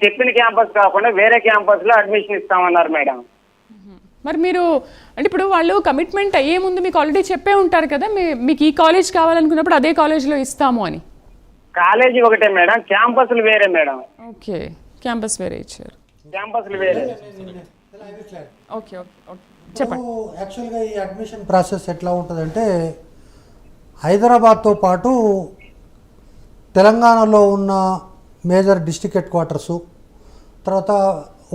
చెప్పిన క్యాంపస్ కాకుండా వేరే క్యాంపస్ లో అడ్మిషన్ ఇస్తామన్నారు మేడం. మరి మీరు అంటే ఇప్పుడు వాళ్ళు కమిట్మెంట్ అయ్యే ముందు మీకు ఆల్రెడీ చెప్పే ఉంటారు కదా మీకు ఈ కాలేజ్ కావాలనుకున్నప్పుడు అదే కాలేజ్లో ఇస్తాము అని. కాలేజీ ఒకటే మేడం, క్యాంపస్లు వేరే మేడం. ఓకే, క్యాంపస్ వేరే ఇచ్చారు. క్యాంపస్లు వేరే. ఓకే ఓకే ఓకే చెప్పండి. యాక్చువల్గా ఈ అడ్మిషన్ ప్రాసెస్ ఎట్లా ఉంటుందంటే హైదరాబాద్తో పాటు తెలంగాణలో ఉన్న మేజర్ డిస్ట్రిక్ట్ హెడ్ క్వార్టర్సు, తర్వాత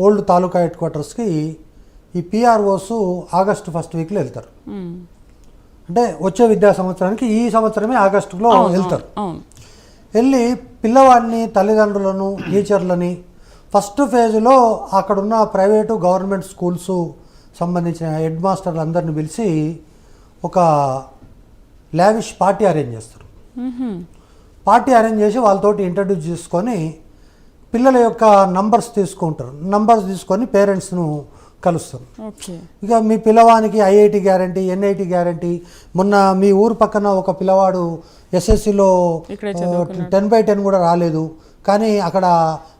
ఓల్డ్ తాలూకా హెడ్ క్వార్టర్స్కి ఈ పిఆర్ఓస్ ఆగస్టు ఫస్ట్ వీక్లో వెళ్తారు. అంటే వచ్చే విద్యా సంవత్సరానికి ఈ సంవత్సరమే ఆగస్టులో వెళ్తారు. వెళ్ళి పిల్లవాడిని, తల్లిదండ్రులను, టీచర్లని ఫస్ట్ ఫేజ్లో అక్కడున్న ప్రైవేటు గవర్నమెంట్ స్కూల్స్ సంబంధించిన హెడ్ మాస్టర్లు అందరిని పిలిచి ఒక లావిష్ పార్టీ అరేంజ్ చేస్తారు. పార్టీ అరేంజ్ చేసి వాళ్ళతోటి ఇంట్రడ్యూస్ చేసుకొని పిల్లల యొక్క నంబర్స్ తీసుకుంటారు. నంబర్స్ తీసుకొని పేరెంట్స్ను కలుస్తారు. ఇక మీ పిల్లవానికి ఐఐటి గ్యారంటీ, ఎన్ఐటి గ్యారంటీ. మొన్న మీ ఊరు పక్కన ఒక పిల్లవాడు ఎస్ఎస్సిలో 10/10 కూడా రాలేదు, కానీ అక్కడ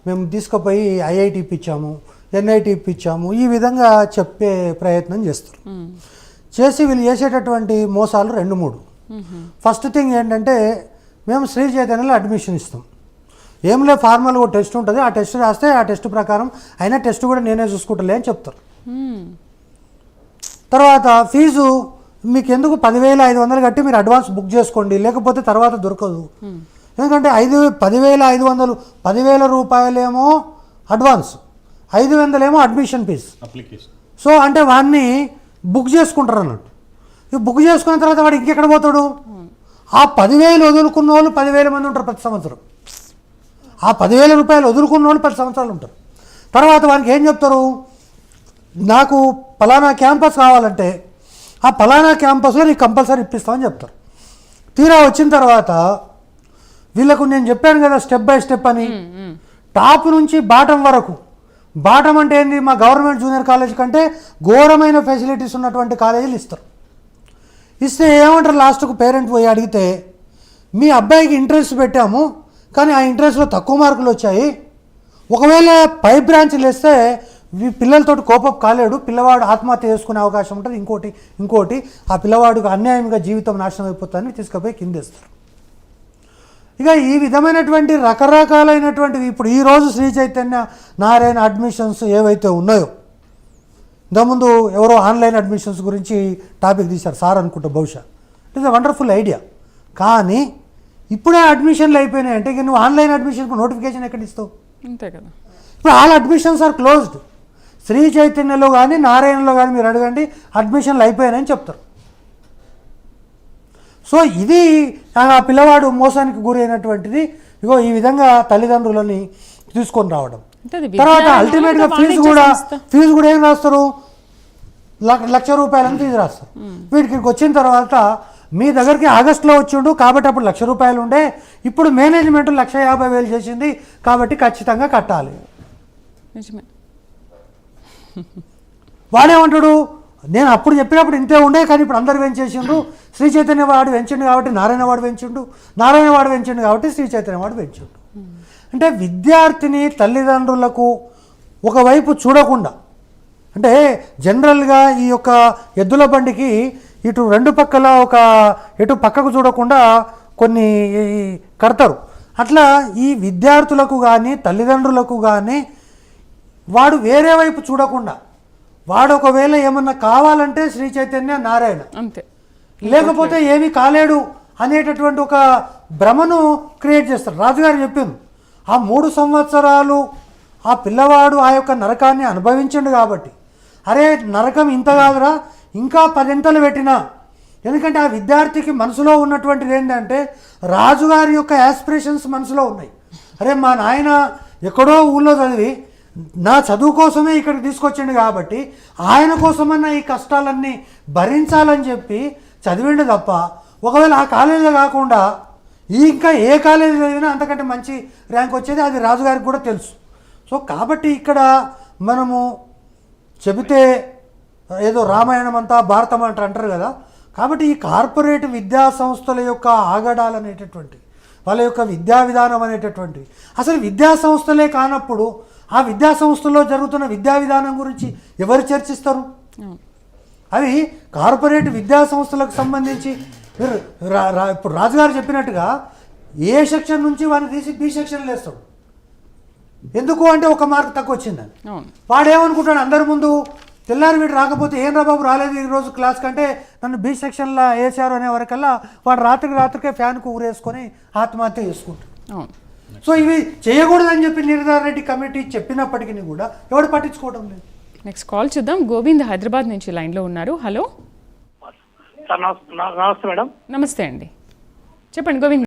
మేము తీసుకుపోయి ఐఐటి ఇప్పించాము, ఎన్ఐటి ఇప్పించాము, ఈ విధంగా చెప్పే ప్రయత్నం చేస్తారు. చేసి వీళ్ళు చేసేటటువంటి మోసాలు 2-3. ఫస్ట్ థింగ్ ఏంటంటే మేము శ్రీ చైతన్యలో అడ్మిషన్ ఇస్తాం. ఏం లేదు, ఫార్మల్ ఒక టెస్ట్ ఉంటుంది, ఆ టెస్ట్ రాస్తే ఆ టెస్ట్ ప్రకారం అయినా టెస్ట్ కూడా నేనే చూసుకుంటలే అని చెప్తారు. తర్వాత ఫీజు మీకు ఎందుకు 10,500 కట్టి మీరు అడ్వాన్స్ బుక్ చేసుకోండి, లేకపోతే తర్వాత దొరకదు. ఎందుకంటే 10,500 10,000 రూపాయలేమో అడ్వాన్స్, 500 ఏమో అడ్మిషన్ ఫీజు. సో అంటే వాడిని బుక్ చేసుకుంటారు అన్నట్టు. ఇక బుక్ చేసుకున్న తర్వాత వాడు ఇంకెక్కడ పోతాడు? ఆ 10,000 వదులుకున్న వాళ్ళు 10,000 మంది ఉంటారు ప్రతి సంవత్సరం. ఆ 10,000 రూపాయలు వదులుకున్న వాళ్ళు 10 సంవత్సరాలు ఉంటారు. తర్వాత వారికి ఏం చెప్తారు? నాకు పలానా క్యాంపస్ కావాలంటే ఆ పలానా క్యాంపస్లో నీకు కంపల్సరీ ఇప్పిస్తామని చెప్తారు. తీరా వచ్చిన తర్వాత వీళ్ళకు నేను చెప్పాను కదా స్టెప్ బై స్టెప్ అని, టాప్ నుంచి బాటం వరకు. బాటం అంటే ఏంది? మా గవర్నమెంట్ జూనియర్ కాలేజ్ కంటే ఘోరమైన ఫెసిలిటీస్ ఉన్నటువంటి కాలేజీలు ఇస్తారు. ఇస్తే ఏమంటారు లాస్ట్కు పేరెంట్ పోయి అడిగితే, మీ అబ్బాయికి ఇంట్రెస్ట్ పెట్టాము కానీ ఆ ఇంట్రెస్ట్లో తక్కువ మార్కులు వచ్చాయి, ఒకవేళ పై బ్రాంచ్లు వేస్తే పిల్లలతో కోపం కాలేడు, పిల్లవాడు ఆత్మహత్య చేసుకునే అవకాశం ఉంటుంది, ఇంకోటి ఆ పిల్లవాడికి అన్యాయంగా జీవితం నాశనం అయిపోతుందని తీసుకుపోయి కిందేస్తారు. ఇక ఈ విధమైనటువంటి రకరకాలైనటువంటివి ఇప్పుడు ఈరోజు శ్రీ చైతన్య నారాయణ అడ్మిషన్స్ ఏవైతే ఉన్నాయో, ఇంతకుముందు ఎవరో ఆన్లైన్ అడ్మిషన్స్ గురించి టాపిక్ తీశారు సార్ అనుకుంటా, బహుశా it is a wonderful idea. కానీ ఇప్పుడే అడ్మిషన్లు అయిపోయినాయి అంటే ఇక నువ్వు ఆన్లైన్ అడ్మిషన్కి నోటిఫికేషన్ ఎక్కడ ఇస్తావు? అంతే కదా. ఇప్పుడు all admissions are closed. Sri చైతన్యలో కానీ నారాయణలో కానీ మీరు అడగండి, అడ్మిషన్లు అయిపోయాయని చెప్తారు. సో ఇది ఆ పిల్లవాడు మోసానికి గురైనటువంటిది. ఇగో ఈ విధంగా తల్లిదండ్రులని తీసుకొని రావడం. తర్వాత అల్టిమేట్గా ఫీజు కూడా ఏం రాస్తారు? 1,00,000 రూపాయలని ఫీజు రాస్తారు. వీటికి వచ్చిన తర్వాత మీ దగ్గరికి ఆగస్టులో వచ్చిండు కాబట్టి అప్పుడు 1,00,000 రూపాయలు ఉండే, ఇప్పుడు మేనేజ్మెంట్ 1,50,000 చేసింది కాబట్టి ఖచ్చితంగా కట్టాలి. వాడేమంటాడు? నేను అప్పుడు చెప్పినప్పుడు ఇంతే ఉండే కానీ ఇప్పుడు అందరు పెంచేసిండు, శ్రీ చైతన్య వాడు పెంచిండు కాబట్టి నారాయణ వాడు పెంచిండు, నారాయణ వాడు పెంచిండు కాబట్టి శ్రీ చైతన్య వాడు పెంచిండు. అంటే విద్యార్థిని తల్లిదండ్రులకు ఒకవైపు చూడకుండా, అంటే జనరల్గా ఈ యొక్క ఎద్దుల బండికి ఇటు 2 పక్కల ఎటు పక్కకు చూడకుండా కొన్ని కడతారు. అట్లా ఈ విద్యార్థులకు కానీ తల్లిదండ్రులకు కానీ వాడు వేరే వైపు చూడకుండా, వాడు ఒకవేళ ఏమన్నా కావాలంటే శ్రీ చైతన్య నారాయణ, అంతే, లేకపోతే ఏమీ కాలేడు అనేటటువంటి ఒక భ్రమను క్రియేట్ చేస్తారు. రాజుగారు చెప్పింది, ఆ 3 సంవత్సరాలు ఆ పిల్లవాడు ఆ యొక్క నరకాన్ని అనుభవించండు కాబట్టి, అరే నరకం ఇంత కాదురా ఇంకా 10 పెట్టినా. ఎందుకంటే ఆ విద్యార్థికి మనసులో ఉన్నటువంటిది ఏంటంటే రాజుగారి యొక్క యాస్పిరేషన్స్ మనసులో ఉన్నాయి. అరే మా నాయన ఎక్కడో ఊళ్ళో చదివి నా చదువు కోసమే ఇక్కడికి తీసుకొచ్చిండు కాబట్టి ఆయన కోసమన్నా ఈ కష్టాలన్నీ భరించాలని చెప్పి చదివిండు తప్ప, ఒకవేళ ఆ కాలేజీలో కాకుండా ఇంకా ఏ కాలేజీ చదివినా అంతకంటే మంచి ర్యాంక్ వచ్చేది అది రాజుగారికి కూడా తెలుసు. సో కాబట్టి ఇక్కడ మనము చెబితే ఏదో రామాయణం అంతా భారతం అంటారు కదా. కాబట్టి ఈ కార్పొరేట్ విద్యా సంస్థల యొక్క ఆగడాలు అనేటటువంటి, వాళ్ళ యొక్క విద్యా విధానం అనేటటువంటి, అసలు విద్యా సంస్థలే కానప్పుడు ఆ విద్యా సంస్థల్లో జరుగుతున్న విద్యా విధానం గురించి ఎవరు చర్చిస్తారు? అవును. అవి కార్పొరేట్ విద్యా సంస్థలకు సంబంధించి మీరు ఇప్పుడు రాజుగారు చెప్పినట్టుగా ఏ సెక్షన్ నుంచి వాడిని తీసి బి సెక్షన్లో వేస్తాడు. ఎందుకు అంటే ఒక మార్క్ తక్కువ వచ్చిందని. అవును. వాడేమనుకుంటాడు అందరి ముందు తెల్లారి వీడు రాకపోతే ఏం రా బాబు రాలేదు ఈరోజు క్లాస్ కంటే నన్ను బి సెక్షన్లో వేసారు అనే వరకల్లా వాడు రాత్రికే ఫ్యాన్కు ఊరేసుకొని ఆత్మహత్య చేసుకుంటాడు. అవును. సో ఇవి చేయకూడదని చెప్పి నిర్ధారణ రెడ్డి కమిటీ చెప్పినప్పటికీ కూడా ఎవడు పట్టించుకోవడం లేదు. నెక్స్ట్ కాల్ చూద్దాం. గోవింద్ హైదరాబాద్ నుంచి లైన్లో ఉన్నారు. హలో, సార్ నమస్తే మేడం. నమస్తే అండి, చెప్పండి గోవింద్.